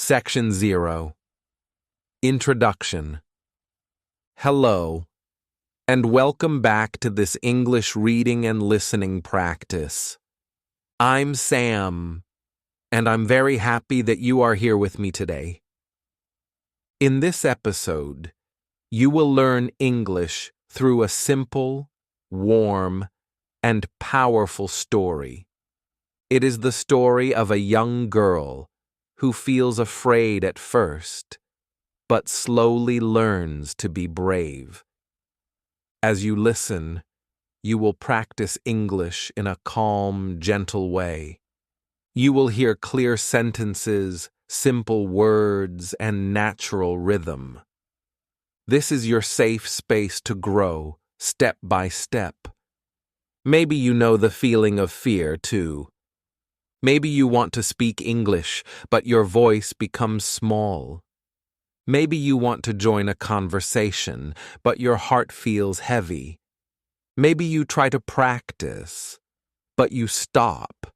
Section 0. Introduction. Hello, and welcome back to this English reading and listening practice. I'm Sam, and I'm very happy that you are here with me today. In this episode, you will learn English through a simple, warm, and powerful story. It is the story of a young girl who feels afraid at first, but slowly learns to be brave. As you listen, you will practice English in a calm, gentle way. You will hear clear sentences, simple words, and natural rhythm. This is your safe space to grow, step by step. Maybe you know the feeling of fear, too. Maybe you want to speak English, but your voice becomes small. Maybe you want to join a conversation, but your heart feels heavy. Maybe you try to practice, but you stop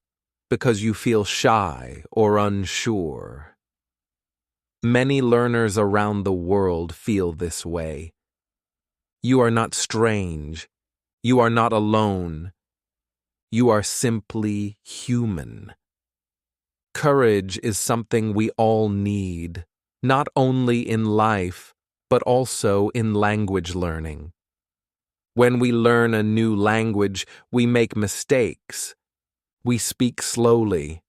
because you feel shy or unsure. Many learners around the world feel this way. You are not strange. You are not alone. You are simply human. Courage is something we all need, not only in life, but also in language learning. When we learn a new language, we make mistakes. We speak slowly.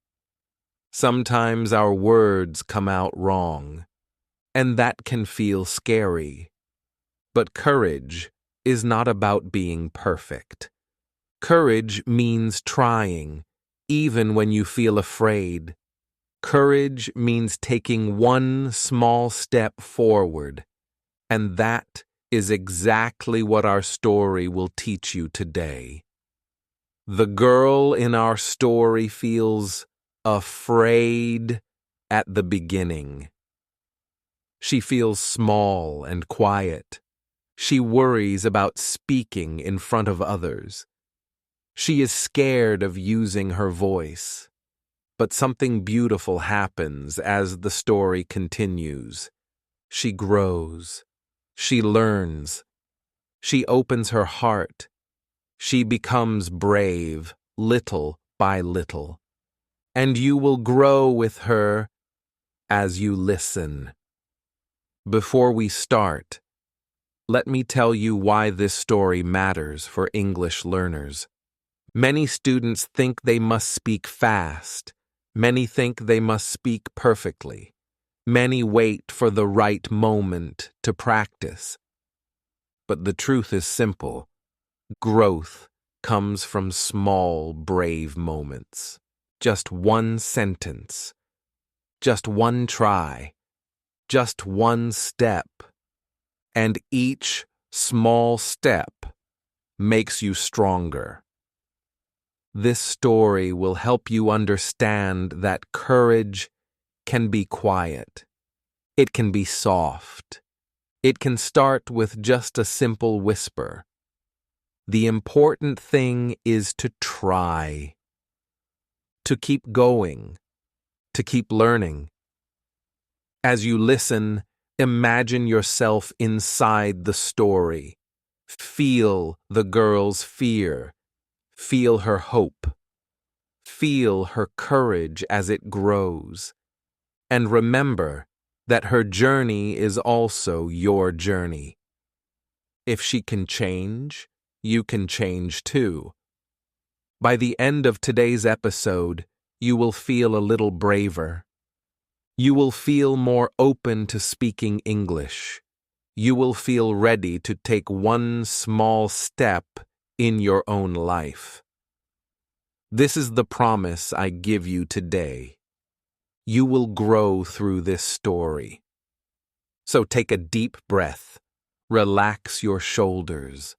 Sometimes our words come out wrong, and that can feel scary. But courage is not about being perfect. Courage means trying, even when you feel afraid. Courage means taking one small step forward, and that is exactly what our story will teach you today. The girl in our story feels afraid at the beginning. She feels small and quiet. She worries about speaking in front of others. She is scared of using her voice. But something beautiful happens as the story continues. She grows. She learns. She opens her heart. She becomes brave, little by little. And you will grow with her as you listen. Before we start, let me tell you why this story matters for English learners. Many students think they must speak fast. Many think they must speak perfectly. Many wait for the right moment to practice. But the truth is simple. Growth comes from small, brave moments. Just one sentence. Just one try. Just one step. And each small step makes you stronger. This story will help you understand that courage can be quiet. It can be soft. It can start with just a simple whisper. The important thing is to try, to keep going, to keep learning. As you listen, imagine yourself inside the story. Feel the girl's fear. Feel her hope. Feel her courage as it grows. And remember that her journey is also your journey. If she can change, you can change too. By the end of today's episode, you will feel a little braver. You will feel more open to speaking English. You will feel ready to take one small step in your own life. This is the promise I give you today. You will grow through this story. So take a deep breath. Relax your shoulders.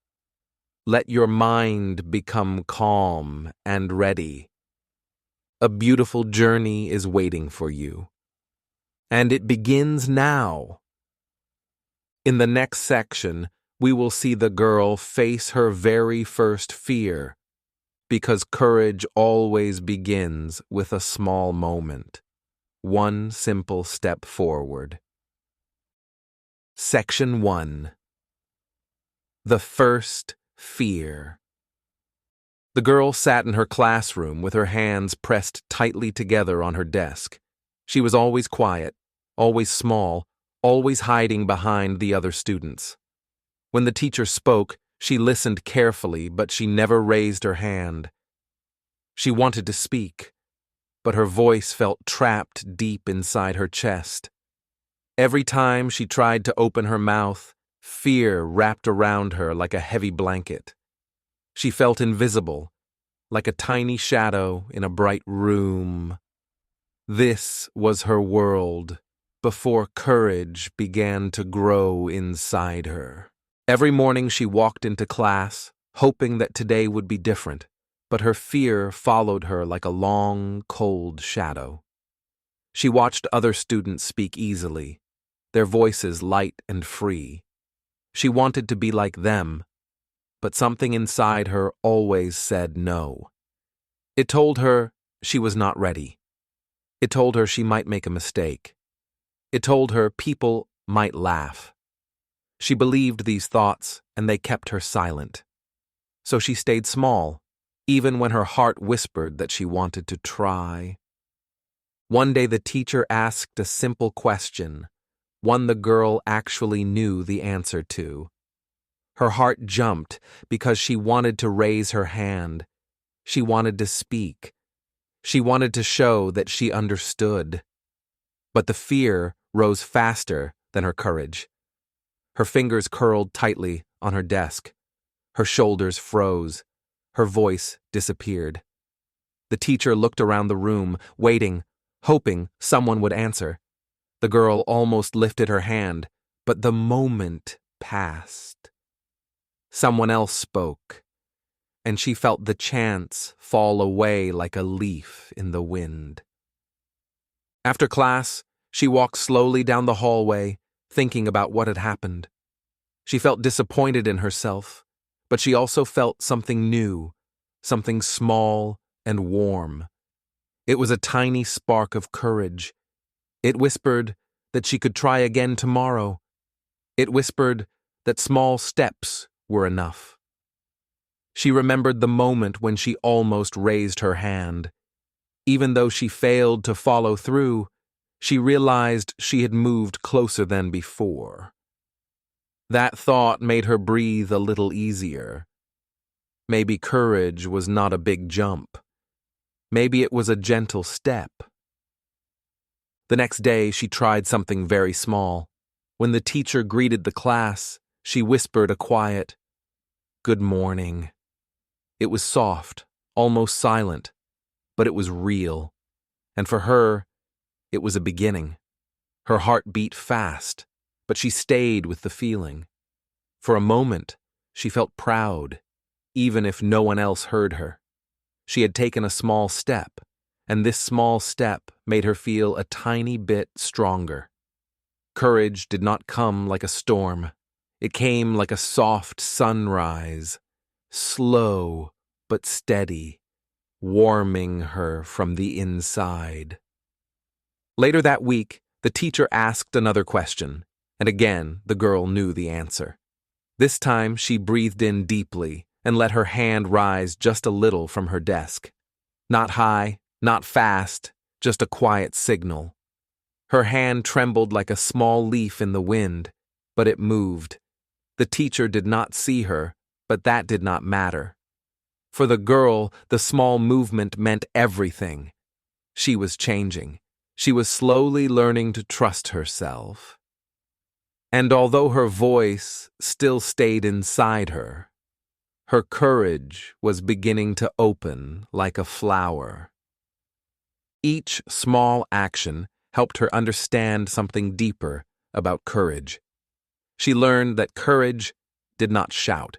Let your mind become calm and ready. A beautiful journey is waiting for you. And it begins now. In the next section, we will see the girl face her very first fear, because courage always begins with a small moment. one simple step forward. Section 1. The first fear. The girl sat in her classroom with her hands pressed tightly together on her desk. She was always quiet, always small, always hiding behind the other students. When the teacher spoke, she listened carefully, but she never raised her hand. She wanted to speak, but her voice felt trapped deep inside her chest. Every time she tried to open her mouth, fear wrapped around her like a heavy blanket. She felt invisible, like a tiny shadow in a bright room. This was her world before courage began to grow inside her. Every morning she walked into class, hoping that today would be different, but her fear followed her like a long, cold shadow. She watched other students speak easily, their voices light and free. She wanted to be like them, but something inside her always said no. It told her she was not ready. It told her she might make a mistake. It told her people might laugh. She believed these thoughts, and they kept her silent. So she stayed small, even when her heart whispered that she wanted to try. One day the teacher asked a simple question, one the girl actually knew the answer to. Her heart jumped because she wanted to raise her hand. She wanted to speak. She wanted to show that she understood. But the fear rose faster than her courage. Her fingers curled tightly on her desk. Her shoulders froze. Her voice disappeared. The teacher looked around the room, waiting, hoping someone would answer. The girl almost lifted her hand, but the moment passed. Someone else spoke, and she felt the chance fall away like a leaf in the wind. After class, she walked slowly down the hallway, thinking about what had happened. She felt disappointed in herself, but she also felt something new, something small and warm. It was a tiny spark of courage. It whispered that she could try again tomorrow. It whispered that small steps were enough. She remembered the moment when she almost raised her hand. Even though she failed to follow through, she realized she had moved closer than before. That thought made her breathe a little easier. Maybe courage was not a big jump. Maybe it was a gentle step. The next day, she tried something very small. When the teacher greeted the class, she whispered a quiet, "Good morning." It was soft, almost silent, but it was real. And for her, it was a beginning. Her heart beat fast, but she stayed with the feeling. For a moment, she felt proud, even if no one else heard her. She had taken a small step, and this small step made her feel a tiny bit stronger. Courage did not come like a storm. It came like a soft sunrise, slow but steady, warming her from the inside. Later that week, the teacher asked another question, and again the girl knew the answer. This time she breathed in deeply and let her hand rise just a little from her desk. Not high, not fast, just a quiet signal. Her hand trembled like a small leaf in the wind, but it moved. The teacher did not see her, but that did not matter. For the girl, the small movement meant everything. She was changing. She was slowly learning to trust herself. And although her voice still stayed inside her, her courage was beginning to open like a flower. Each small action helped her understand something deeper about courage. She learned that courage did not shout.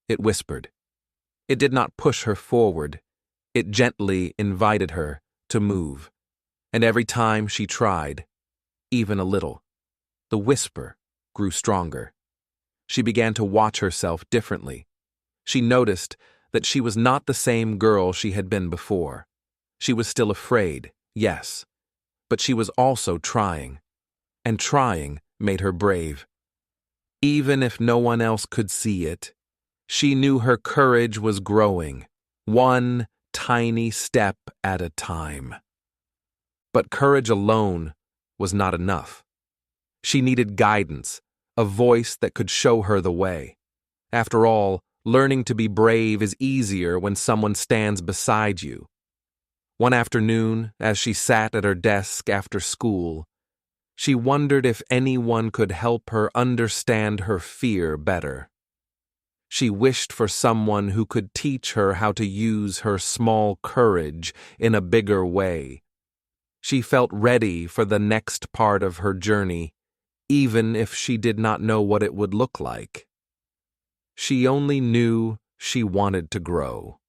It whispered. It did not push her forward. It gently invited her to move. And every time she tried, even a little, the whisper grew stronger. She began to watch herself differently. She noticed that she was not the same girl she had been before. She was still afraid, yes, but she was also trying, and trying made her brave. Even if no one else could see it, she knew her courage was growing, one tiny step at a time. But courage alone was not enough. She needed guidance, a voice that could show her the way. After all, learning to be brave is easier when someone stands beside you. One afternoon, as she sat at her desk after school, she wondered if anyone could help her understand her fear better. She wished for someone who could teach her how to use her small courage in a bigger way. She felt ready for the next part of her journey, even if she did not know what it would look like. She only knew she wanted to grow.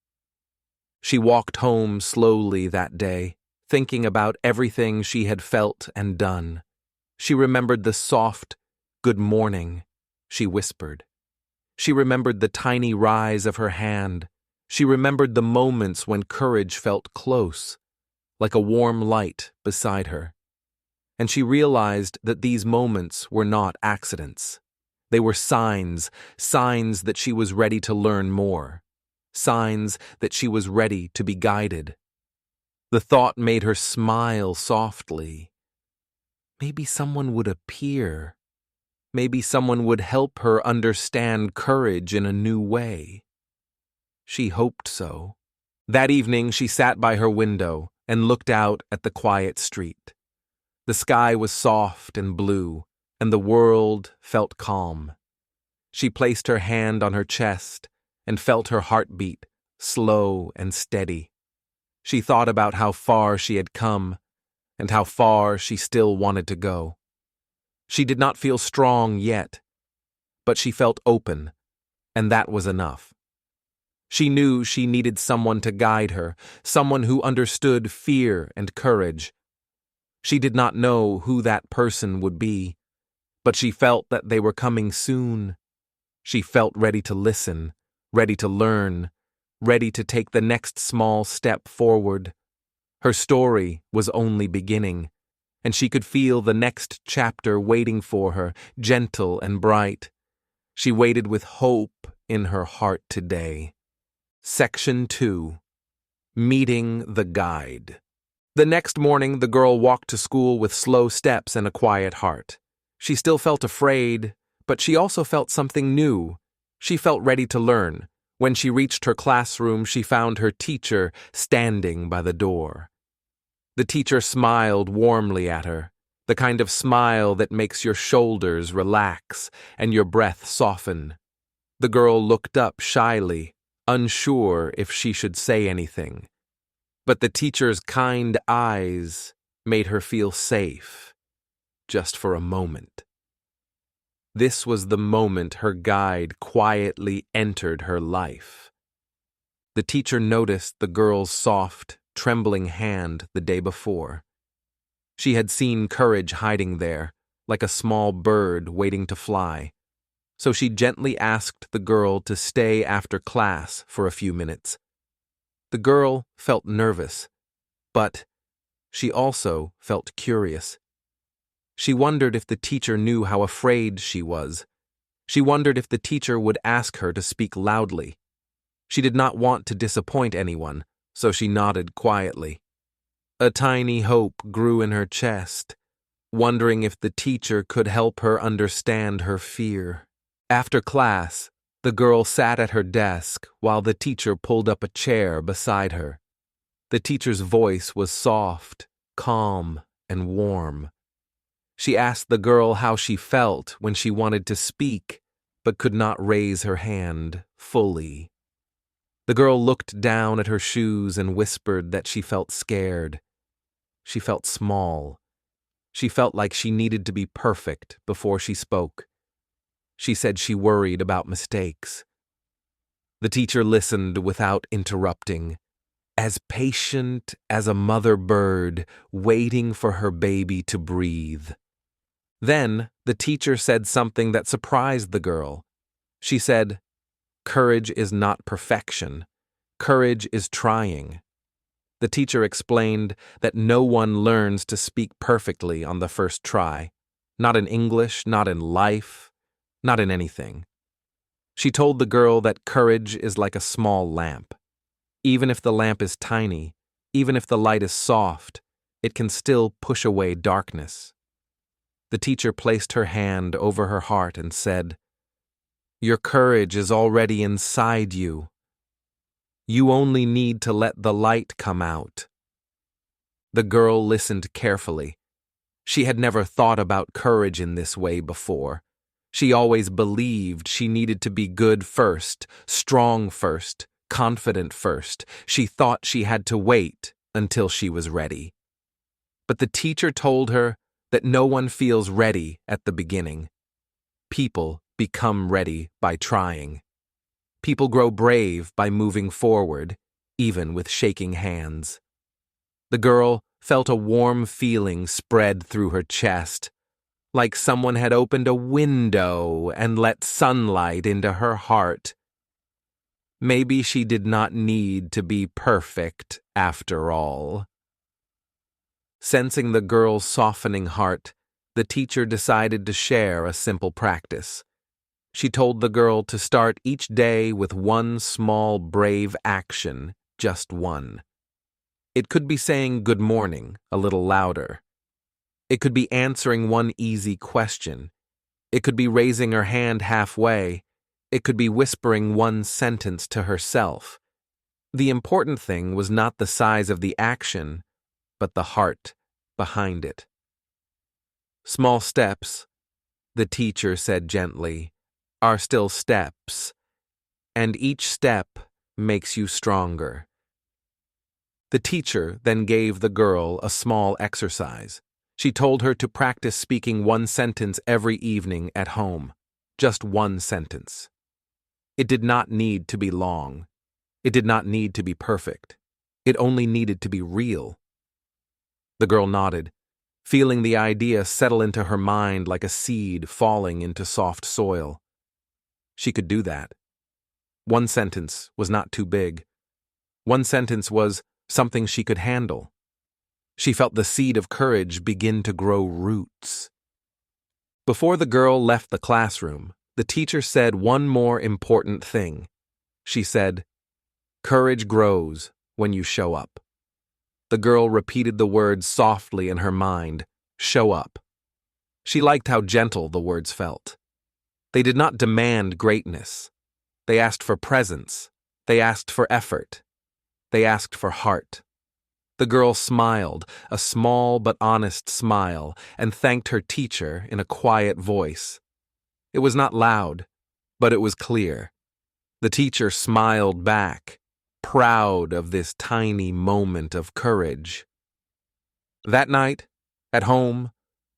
She walked home slowly that day, thinking about everything she had felt and done. She remembered the soft, "Good morning," she whispered. She remembered the tiny rise of her hand. She remembered the moments when courage felt close, like a warm light beside her. And she realized that these moments were not accidents. They were signs that she was ready to learn more, signs that she was ready to be guided. The thought made her smile softly. Maybe someone would appear. Maybe someone would help her understand courage in a new way. She hoped so. That evening, she sat by her window and looked out at the quiet street. The sky was soft and blue, and the world felt calm. She placed her hand on her chest and felt her heartbeat, slow and steady. She thought about how far she had come and how far she still wanted to go. She did not feel strong yet, but she felt open, and that was enough. She knew she needed someone to guide her, someone who understood fear and courage. She did not know who that person would be, but she felt that they were coming soon. She felt ready to listen, ready to learn, ready to take the next small step forward. Her story was only beginning, and she could feel the next chapter waiting for her, gentle and bright. She waited with hope in her heart today. Section 2. Meeting the Guide. The next morning, the girl walked to school with slow steps and a quiet heart. She still felt afraid, but she also felt something new. She felt ready to learn. When she reached her classroom, she found her teacher standing by the door. The teacher smiled warmly at her, the kind of smile that makes your shoulders relax and your breath soften. The girl looked up shyly, unsure if she should say anything. But the teacher's kind eyes made her feel safe, just for a moment. This was the moment her guide quietly entered her life. The teacher noticed the girl's soft, trembling hand the day before. She had seen courage hiding there, like a small bird waiting to fly. So she gently asked the girl to stay after class for a few minutes. The girl felt nervous, but she also felt curious. She wondered if the teacher knew how afraid she was. She wondered if the teacher would ask her to speak loudly. She did not want to disappoint anyone, so she nodded quietly. A tiny hope grew in her chest, wondering if the teacher could help her understand her fear. After class, the girl sat at her desk while the teacher pulled up a chair beside her. The teacher's voice was soft, calm, and warm. She asked the girl how she felt when she wanted to speak, but could not raise her hand fully. The girl looked down at her shoes and whispered that she felt scared. She felt small. She felt like she needed to be perfect before she spoke. She said she worried about mistakes. The teacher listened without interrupting, as patient as a mother bird waiting for her baby to breathe. Then the teacher said something that surprised the girl. She said, "Courage is not perfection. Courage is trying." The teacher explained that no one learns to speak perfectly on the first try. Not in English, not in life, not in anything. She told the girl that courage is like a small lamp. Even if the lamp is tiny, even if the light is soft, it can still push away darkness. The teacher placed her hand over her heart and said, "Your courage is already inside you. You only need to let the light come out." The girl listened carefully. She had never thought about courage in this way before. She always believed she needed to be good first, strong first, confident first. She thought she had to wait until she was ready. But the teacher told her that no one feels ready at the beginning. People become ready by trying. People grow brave by moving forward, even with shaking hands. The girl felt a warm feeling spread through her chest, like someone had opened a window and let sunlight into her heart. Maybe she did not need to be perfect after all. Sensing the girl's softening heart, the teacher decided to share a simple practice. She told the girl to start each day with one small, brave action, just one. It could be saying good morning a little louder. It could be answering one easy question. It could be raising her hand halfway. It could be whispering one sentence to herself. The important thing was not the size of the action, but the heart behind it. Small steps, the teacher said gently, are still steps, and each step makes you stronger. The teacher then gave the girl a small exercise. She told her to practice speaking one sentence every evening at home, just one sentence. It did not need to be long. It did not need to be perfect. It only needed to be real. The girl nodded, feeling the idea settle into her mind like a seed falling into soft soil. She could do that. One sentence was not too big. One sentence was something she could handle. She felt the seed of courage begin to grow roots. Before the girl left the classroom, the teacher said one more important thing. She said, "Courage grows when you show up." The girl repeated the words softly in her mind, "Show up." She liked how gentle the words felt. They did not demand greatness. They asked for presence. They asked for effort. They asked for heart. The girl smiled, a small but honest smile, and thanked her teacher in a quiet voice. It was not loud, but it was clear. The teacher smiled back, proud of this tiny moment of courage. That night, at home,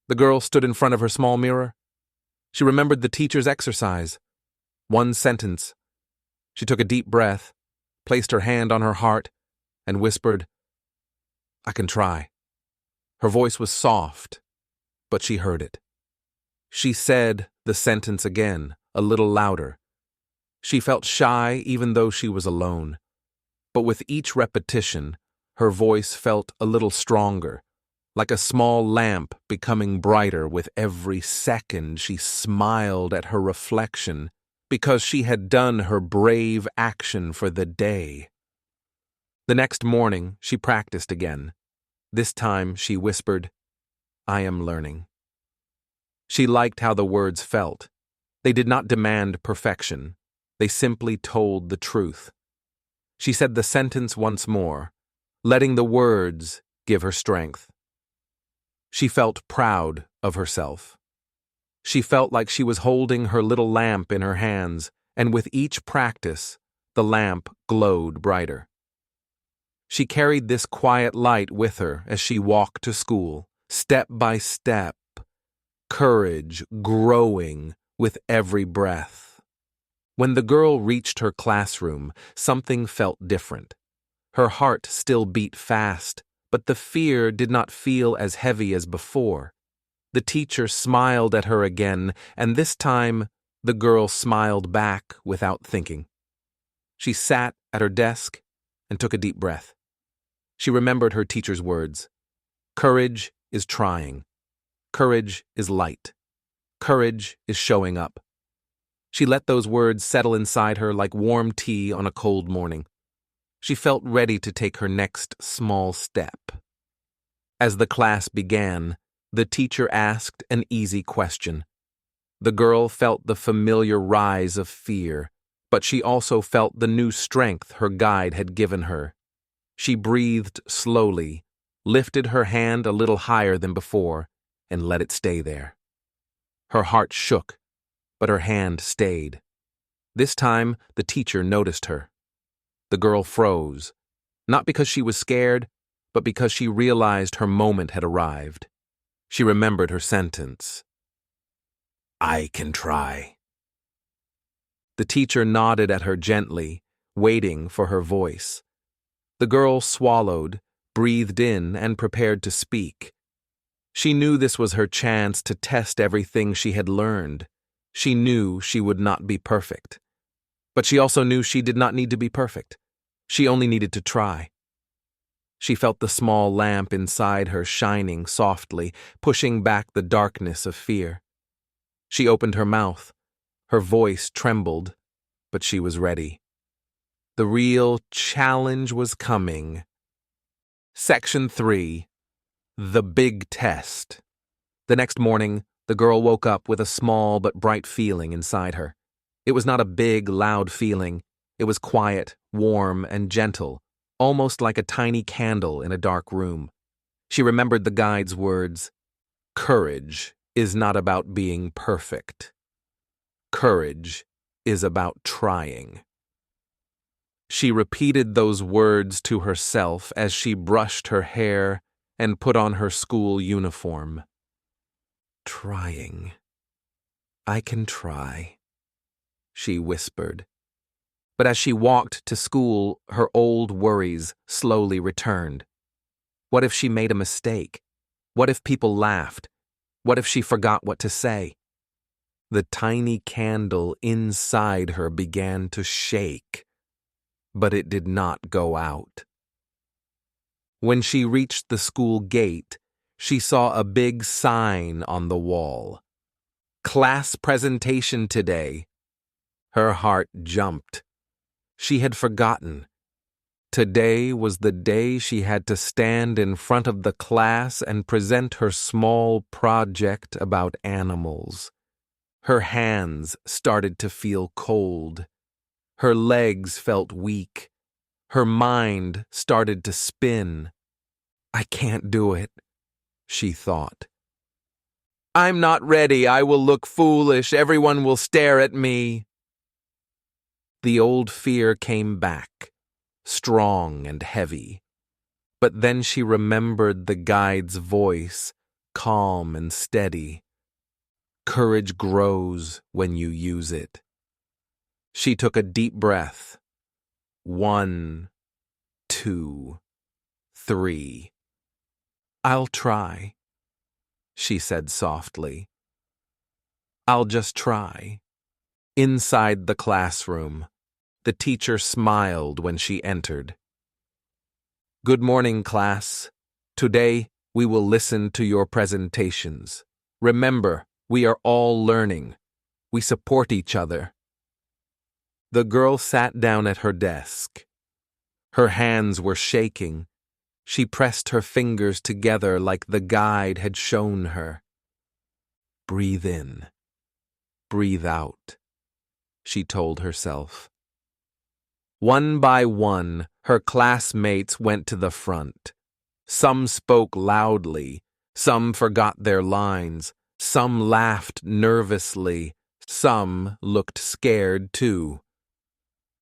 the girl stood in front of her small mirror. She remembered the teacher's exercise. One sentence. She took a deep breath, placed her hand on her heart, and whispered, "I can try." Her voice was soft, but she heard it. She said the sentence again, a little louder. She felt shy even though she was alone. But with each repetition, her voice felt a little stronger, like a small lamp becoming brighter with every second she smiled at her reflection because she had done her brave action for the day. The next morning, she practiced again. This time, she whispered, "I am learning." She liked how the words felt. They did not demand perfection. They simply told the truth. She said the sentence once more, letting the words give her strength. She felt proud of herself. She felt like she was holding her little lamp in her hands, and with each practice, the lamp glowed brighter. She carried this quiet light with her as she walked to school, step by step, courage growing with every breath. When the girl reached her classroom, something felt different. Her heart still beat fast, but the fear did not feel as heavy as before. The teacher smiled at her again, and this time the girl smiled back without thinking. She sat at her desk and took a deep breath. She remembered her teacher's words. Courage is trying. Courage is light. Courage is showing up. She let those words settle inside her like warm tea on a cold morning. She felt ready to take her next small step. As the class began, the teacher asked an easy question. The girl felt the familiar rise of fear, but she also felt the new strength her guide had given her. She breathed slowly, lifted her hand a little higher than before, and let it stay there. Her heart shook, but her hand stayed. This time, the teacher noticed her. The girl froze, not because she was scared, but because she realized her moment had arrived. She remembered her sentence. I can try. The teacher nodded at her gently, waiting for her voice. The girl swallowed, breathed in, and prepared to speak. She knew this was her chance to test everything she had learned. She knew she would not be perfect. But she also knew she did not need to be perfect. She only needed to try. She felt the small lamp inside her shining softly, pushing back the darkness of fear. She opened her mouth. Her voice trembled, but she was ready. The real challenge was coming. Section 3. The Big Test. The next morning, the girl woke up with a small but bright feeling inside her. It was not a big, loud feeling. It was quiet, warm, and gentle, almost like a tiny candle in a dark room. She remembered the guide's words. Courage is not about being perfect. Courage is about trying. She repeated those words to herself as she brushed her hair and put on her school uniform. Trying. I can try, she whispered. But as she walked to school, her old worries slowly returned. What if she made a mistake? What if people laughed? What if she forgot what to say? The tiny candle inside her began to shake, but it did not go out. When she reached the school gate, she saw a big sign on the wall. Class presentation today. Her heart jumped. She had forgotten. Today was the day she had to stand in front of the class and present her small project about animals. Her hands started to feel cold. Her legs felt weak. Her mind started to spin. I can't do it, she thought. I'm not ready. I will look foolish. Everyone will stare at me. The old fear came back, strong and heavy. But then she remembered the guide's voice, calm and steady. Courage grows when you use it. She took a deep breath. 1, 2, 3. I'll try, she said softly. I'll just try. Inside the classroom, the teacher smiled when she entered. Good morning, class. Today, we will listen to your presentations. Remember, we are all learning. We support each other. The girl sat down at her desk. Her hands were shaking. She pressed her fingers together like the guide had shown her. Breathe in. Breathe out, she told herself. One by one, her classmates went to the front. Some spoke loudly. Some forgot their lines. Some laughed nervously. Some looked scared too.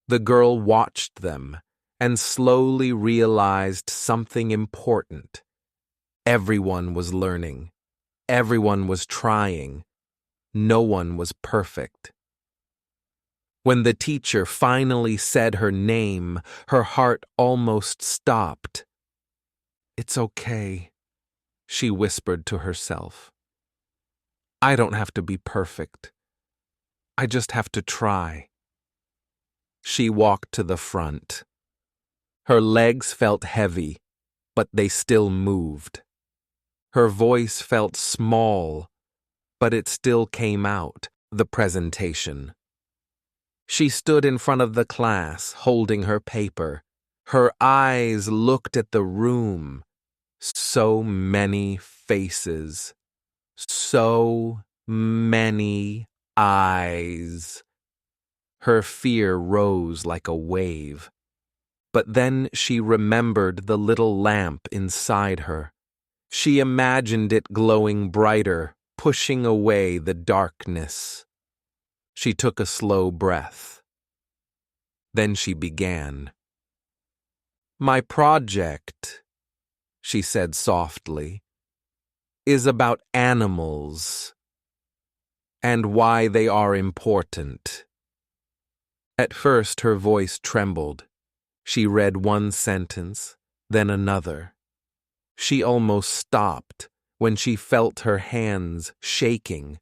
The girl watched them and slowly realized something important. Everyone was learning. Everyone was trying. No one was perfect. When the teacher finally said her name, her heart almost stopped. It's okay, she whispered to herself. I don't have to be perfect. I just have to try. She walked to the front. Her legs felt heavy. but they still moved. Her voice felt small, but it still came out, the presentation. She stood in front of the class, holding her paper. Her eyes looked at the room. So many faces. So many eyes. Her fear rose like a wave. But then she remembered the little lamp inside her. She imagined it glowing brighter, pushing away the darkness. She took a slow breath. Then she began. "My project," she said softly, "is about animals and why they are important." At first her voice trembled. She read one sentence, then another. She almost stopped when she felt her hands shaking.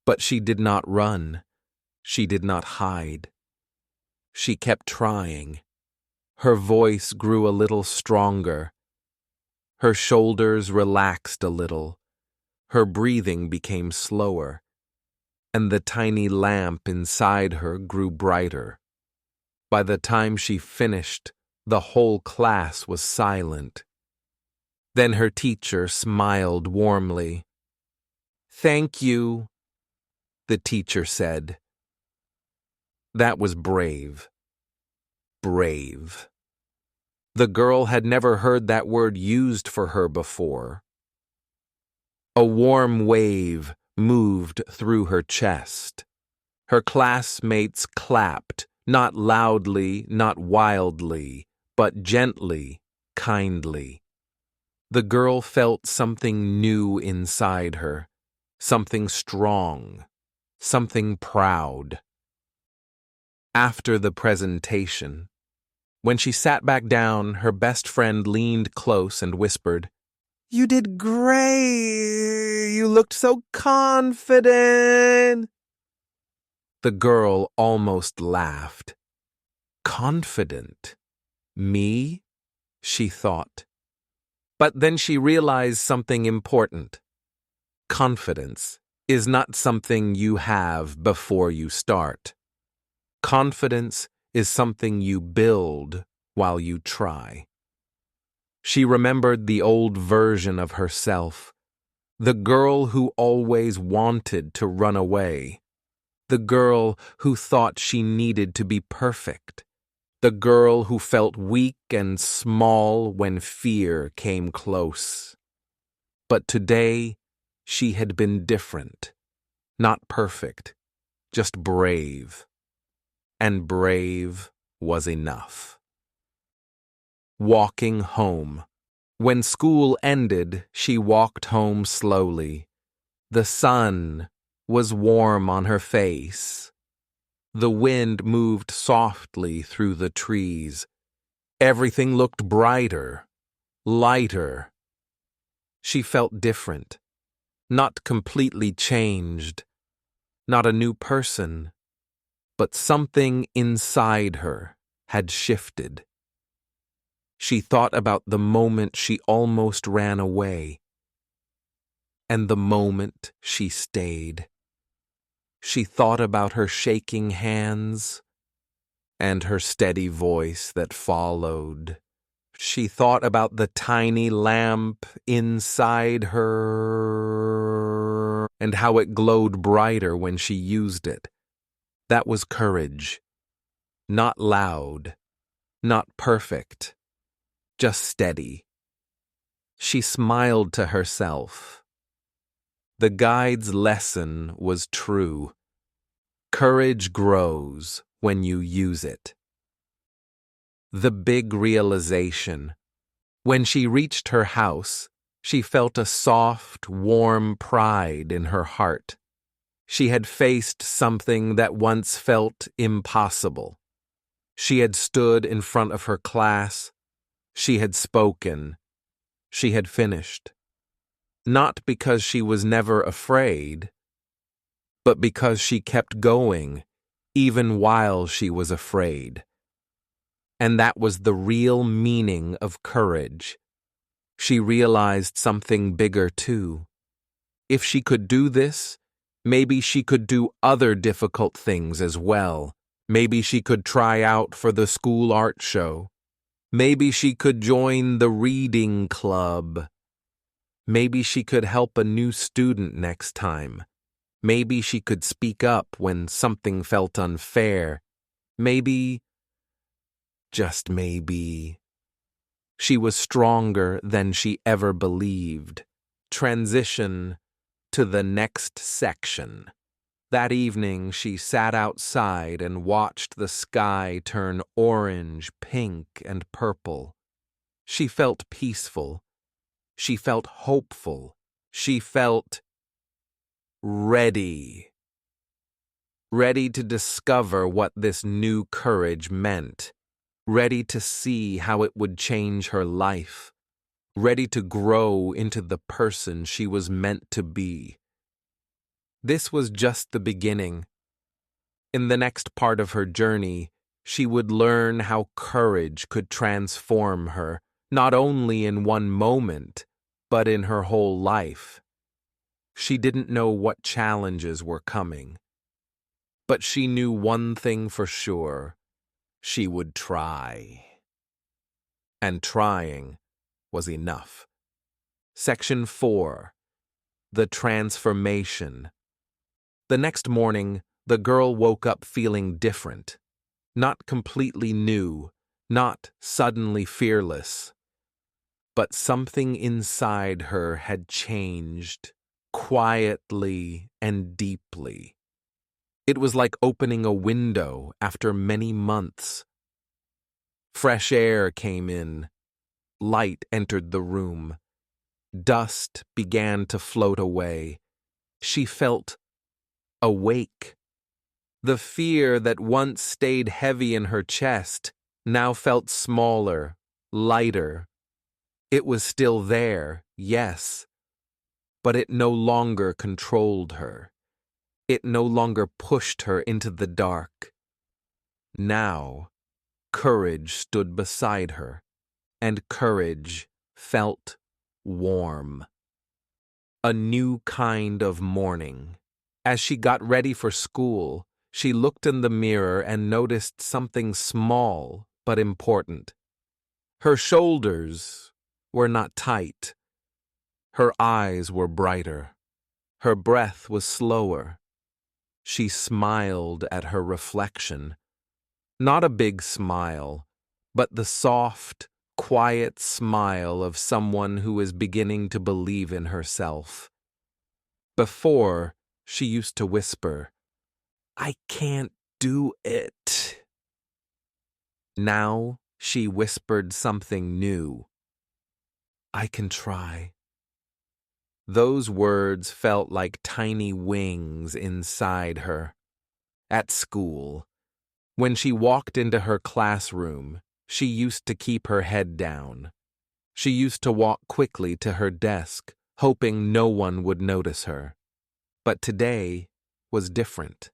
But she did not run. She did not hide. She kept trying. Her voice grew a little stronger. Her shoulders relaxed a little. Her breathing became slower, and the tiny lamp inside her grew brighter. By the time she finished, the whole class was silent. Then her teacher smiled warmly. "Thank you," the teacher said. That was brave. Brave. The girl had never heard that word used for her before. A warm wave moved through her chest. Her classmates clapped, not loudly, not wildly, but gently, kindly. The girl felt something new inside her, something strong, something proud. After the presentation, when she sat back down, her best friend leaned close and whispered, "You did great! You looked so confident!" The girl almost laughed. Confident? Me? She thought. But then she realized something important. Confidence is not something you have before you start. Confidence is something you build while you try. She remembered the old version of herself, the girl who always wanted to run away, the girl who thought she needed to be perfect, the girl who felt weak and small when fear came close. But today, she had been different, not perfect, just brave. And brave was enough. Walking home. When school ended, she walked home slowly. The sun was warm on her face. The wind moved softly through the trees. Everything looked brighter, lighter. She felt different, not completely changed, not a new person, but something inside her had shifted. She thought about the moment she almost ran away, and the moment she stayed. She thought about her shaking hands and her steady voice that followed. She thought about the tiny lamp inside her and how it glowed brighter when she used it. That was courage. Not loud, not perfect, just steady. She smiled to herself. The guide's lesson was true. Courage grows when you use it. The big realization. When she reached her house, she felt a soft, warm pride in her heart. She had faced something that once felt impossible. She had stood in front of her class. She had spoken. She had finished. Not because she was never afraid, but because she kept going, even while she was afraid. And that was the real meaning of courage. She realized something bigger too. If she could do this, maybe she could do other difficult things as well. Maybe she could try out for the school art show. Maybe she could join the reading club. Maybe she could help a new student next time. Maybe she could speak up when something felt unfair. Maybe, just maybe, she was stronger than she ever believed. Transition to the next section. That evening, she sat outside and watched the sky turn orange, pink, and purple. She felt peaceful. She felt hopeful. She felt ready. Ready to discover what this new courage meant. Ready to see how it would change her life. Ready to grow into the person she was meant to be. This was just the beginning. In the next part of her journey, she would learn how courage could transform her, not only in one moment, but in her whole life. She didn't know what challenges were coming. But she knew one thing for sure. She would try. And trying was enough. Section 4. The Transformation. The next morning, the girl woke up feeling different. Not completely new, not suddenly fearless. But something inside her had changed, quietly and deeply. It was like opening a window after many months. Fresh air came in. Light entered the room. Dust began to float away. She felt awake. The fear that once stayed heavy in her chest now felt smaller, lighter. It was still there, yes, but it no longer controlled her. It no longer pushed her into the dark. Now, courage stood beside her, and courage felt warm. A new kind of morning. As she got ready for school, she looked in the mirror and noticed something small but important. Her shoulders were not tight. Her eyes were brighter. Her breath was slower. She smiled at her reflection. Not a big smile, but the soft, quiet smile of someone who is beginning to believe in herself. Before, she used to whisper, "I can't do it." Now, she whispered something new. "I can try." Those words felt like tiny wings inside her. At school, when she walked into her classroom, she used to keep her head down. She used to walk quickly to her desk, hoping no one would notice her. But today was different.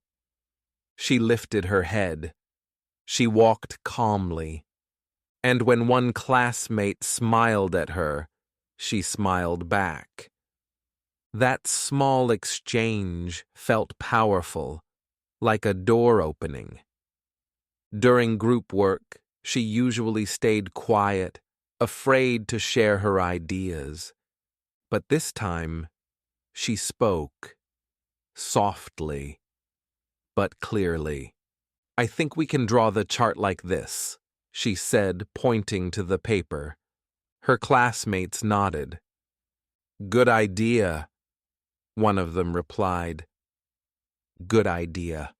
She lifted her head. She walked calmly. And when one classmate smiled at her, she smiled back. That small exchange felt powerful, like a door opening. During group work, she usually stayed quiet, afraid to share her ideas. But this time, she spoke, softly, but clearly. "I think we can draw the chart like this," she said, pointing to the paper. Her classmates nodded. "Good idea," one of them replied. "Good idea."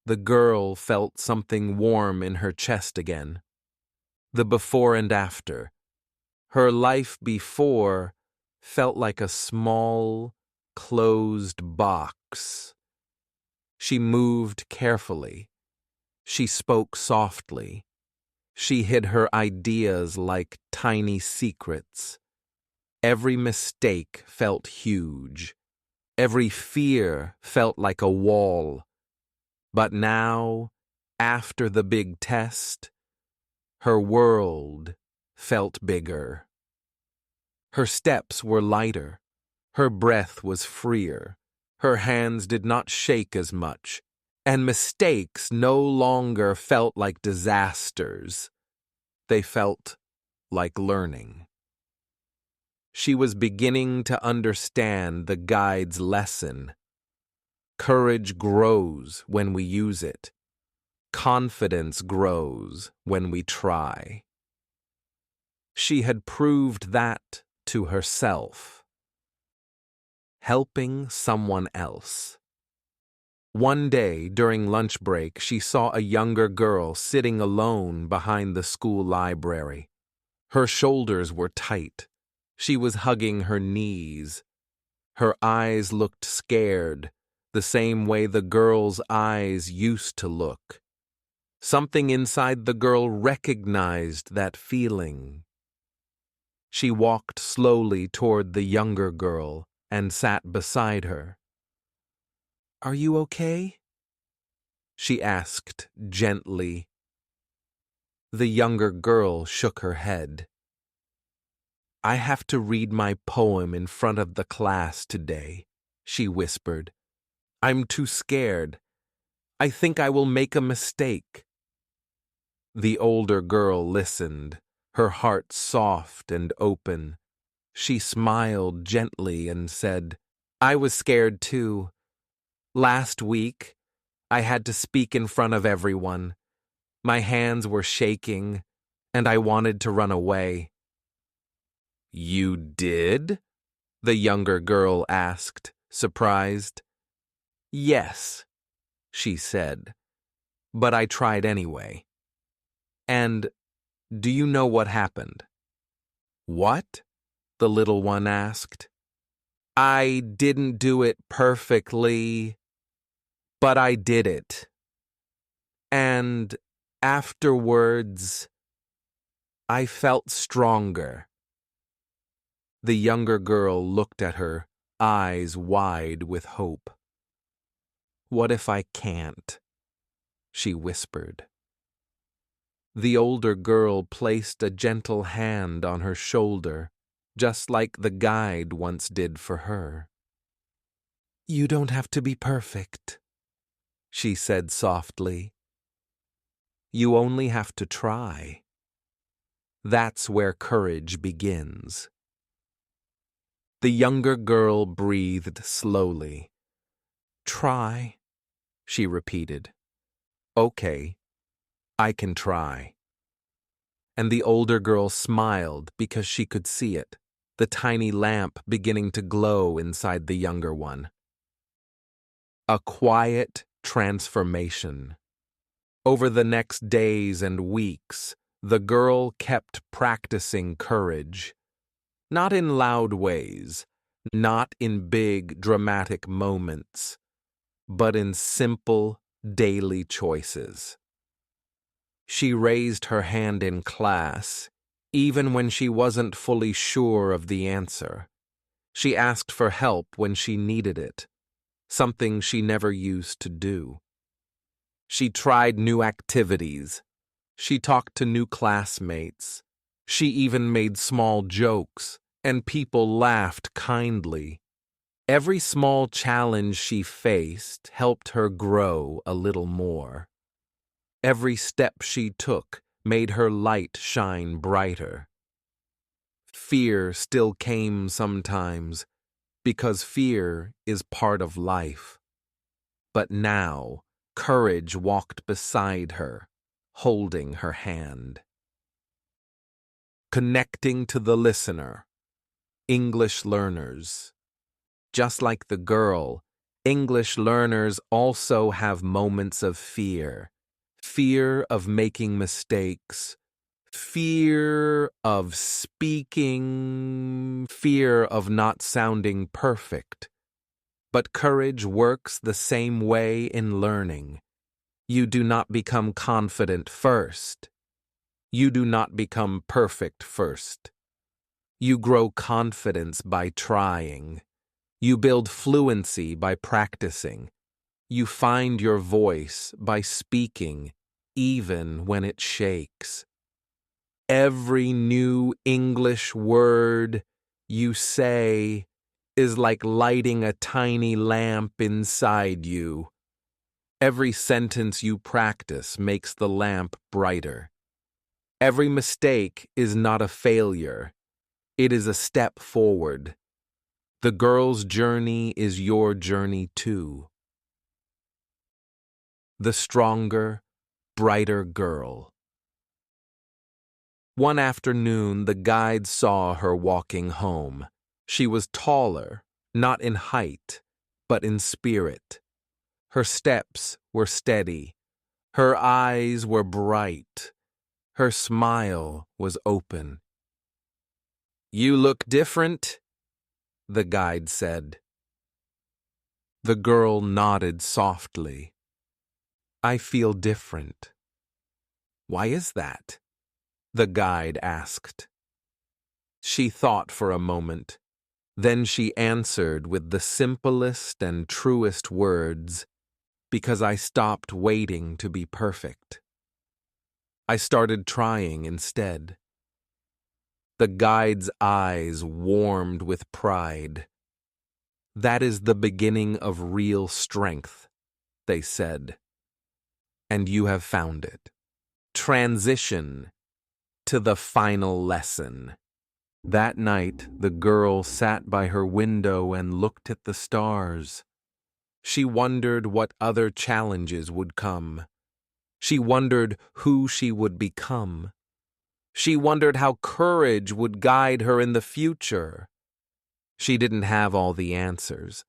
The girl felt something warm in her chest again. The before and after. Her life before felt like a small, closed box. She moved carefully. She spoke softly. She hid her ideas like tiny secrets. Every mistake felt huge. Every fear felt like a wall. But now, after the big test, her world felt bigger. Her steps were lighter. Her breath was freer. Her hands did not shake as much, and mistakes no longer felt like disasters. They felt like learning. She was beginning to understand the guide's lesson. Courage grows when we use it. Confidence grows when we try. She had proved that to herself. Helping someone else. One day during lunch break, she saw a younger girl sitting alone behind the school library. Her shoulders were tight. She was hugging her knees. Her eyes looked scared, the same way the girl's eyes used to look. Something inside the girl recognized that feeling. She walked slowly toward the younger girl and sat beside her. "Are you okay?" she asked gently. The younger girl shook her head. "I have to read my poem in front of the class today," she whispered. "I'm too scared. I think I will make a mistake." The older girl listened, her heart soft and open. She smiled gently and said, "I was scared too. Last week, I had to speak in front of everyone. My hands were shaking, and I wanted to run away." "You did?" the younger girl asked, surprised. "Yes," she said, "but I tried anyway." "And do you know what happened?" "What?" the little one asked. "I didn't do it perfectly, but I did it. And afterwards, I felt stronger." The younger girl looked at her, eyes wide with hope. "What if I can't?" she whispered. The older girl placed a gentle hand on her shoulder, just like the guide once did for her. "You don't have to be perfect," she said softly. "You only have to try. That's where courage begins." The younger girl breathed slowly. "Try," she repeated. "Okay, I can try." And the older girl smiled because she could see it, the tiny lamp beginning to glow inside the younger one. A quiet transformation. Over the next days and weeks, the girl kept practicing courage. Not in loud ways, not in big, dramatic moments, but in simple, daily choices. She raised her hand in class, even when she wasn't fully sure of the answer. She asked for help when she needed it, something she never used to do. She tried new activities. She talked to new classmates. She even made small jokes, and people laughed kindly. Every small challenge she faced helped her grow a little more. Every step she took made her light shine brighter. Fear still came sometimes, because fear is part of life. But now, courage walked beside her, holding her hand. Connecting to the listener. English learners. Just like the girl, English learners also have moments of fear. Fear of making mistakes, fear of speaking, fear of not sounding perfect. But courage works the same way in learning. You do not become confident first. You do not become perfect first. You grow confidence by trying. You build fluency by practicing. You find your voice by speaking, even when it shakes. Every new English word you say is like lighting a tiny lamp inside you. Every sentence you practice makes the lamp brighter. Every mistake is not a failure. It is a step forward. The girl's journey is your journey too. The stronger, brighter girl. One afternoon, the guide saw her walking home. She was taller, not in height, but in spirit. Her steps were steady. Her eyes were bright. Her smile was open. "You look different," the guide said. The girl nodded softly. "I feel different." "Why is that?" the guide asked. She thought for a moment. Then she answered with the simplest and truest words, "Because I stopped waiting to be perfect. I started trying instead." The guide's eyes warmed with pride. "That is the beginning of real strength," they said. "And you have found it." Transition to the final lesson. That night, the girl sat by her window and looked at the stars. She wondered what other challenges would come. She wondered who she would become. She wondered how courage would guide her in the future. She didn't have all the answers,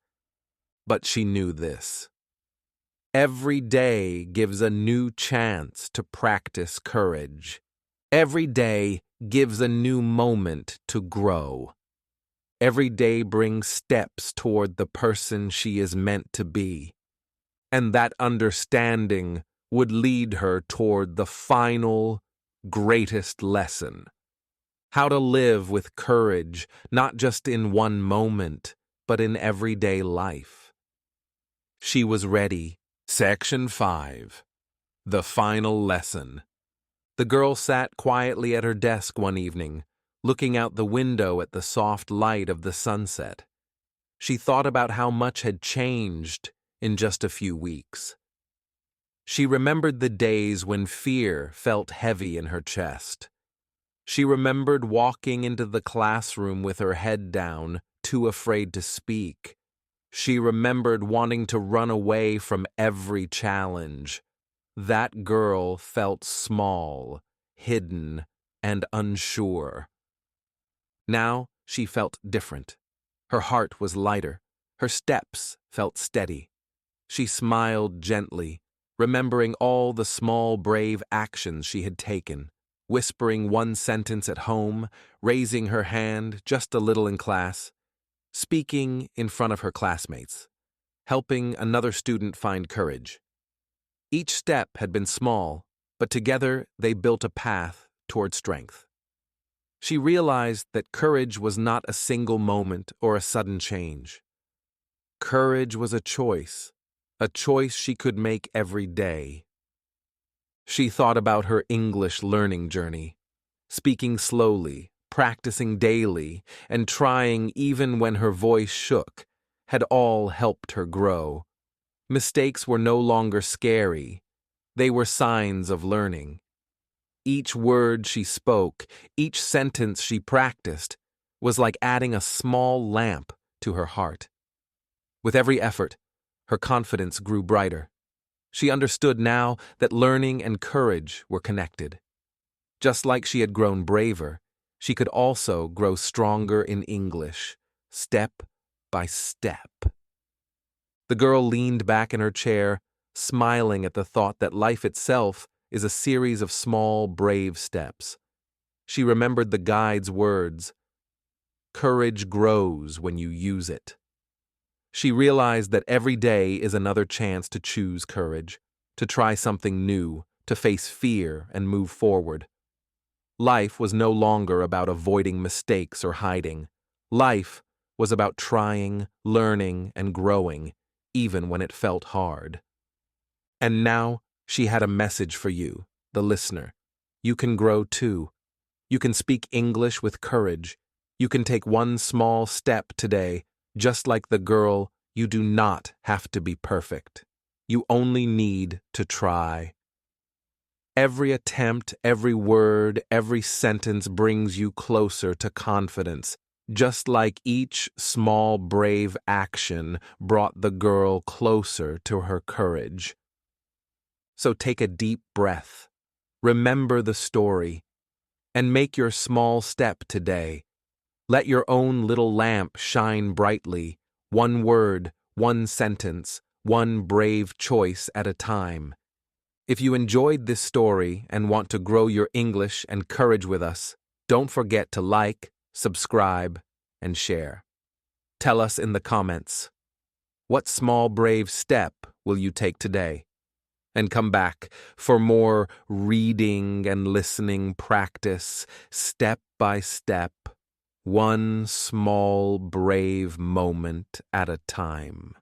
but she knew this. Every day gives a new chance to practice courage. Every day gives a new moment to grow. Every day brings steps toward the person she is meant to be. And that understanding would lead her toward the final, greatest lesson. How to live with courage, not just in one moment, but in everyday life. She was ready. Section 5. The final lesson. The girl sat quietly at her desk one evening, looking out the window at the soft light of the sunset. She thought about how much had changed in just a few weeks. She remembered the days when fear felt heavy in her chest. She remembered walking into the classroom with her head down, too afraid to speak. She remembered wanting to run away from every challenge. That girl felt small, hidden, and unsure. Now she felt different. Her heart was lighter. Her steps felt steady. She smiled gently, remembering all the small, brave actions she had taken, whispering one sentence at home, raising her hand just a little in class, speaking in front of her classmates, helping another student find courage. Each step had been small, but together they built a path toward strength. She realized that courage was not a single moment or a sudden change. Courage was a choice she could make every day. She thought about her English learning journey, speaking slowly, practicing daily, and trying even when her voice shook, had all helped her grow. Mistakes were no longer scary. They were signs of learning. Each word she spoke, each sentence she practiced, was like adding a small lamp to her heart. With every effort, her confidence grew brighter. She understood now that learning and courage were connected. Just like she had grown braver, she could also grow stronger in English, step by step. The girl leaned back in her chair, smiling at the thought that life itself is a series of small, brave steps. She remembered the guide's words, "Courage grows when you use it." She realized that every day is another chance to choose courage, to try something new, to face fear and move forward. Life was no longer about avoiding mistakes or hiding. Life was about trying, learning, and growing, even when it felt hard. And now she had a message for you, the listener. You can grow too. You can speak English with courage. You can take one small step today, just like the girl. You do not have to be perfect. You only need to try. Every attempt, every word, every sentence brings you closer to confidence, just like each small brave action brought the girl closer to her courage. So take a deep breath, remember the story, and make your small step today. Let your own little lamp shine brightly, one word, one sentence, one brave choice at a time. If you enjoyed this story and want to grow your English and courage with us, don't forget to like, subscribe, and share. Tell us in the comments, what small brave step will you take today? And come back for more reading and listening practice, step by step, one small brave moment at a time.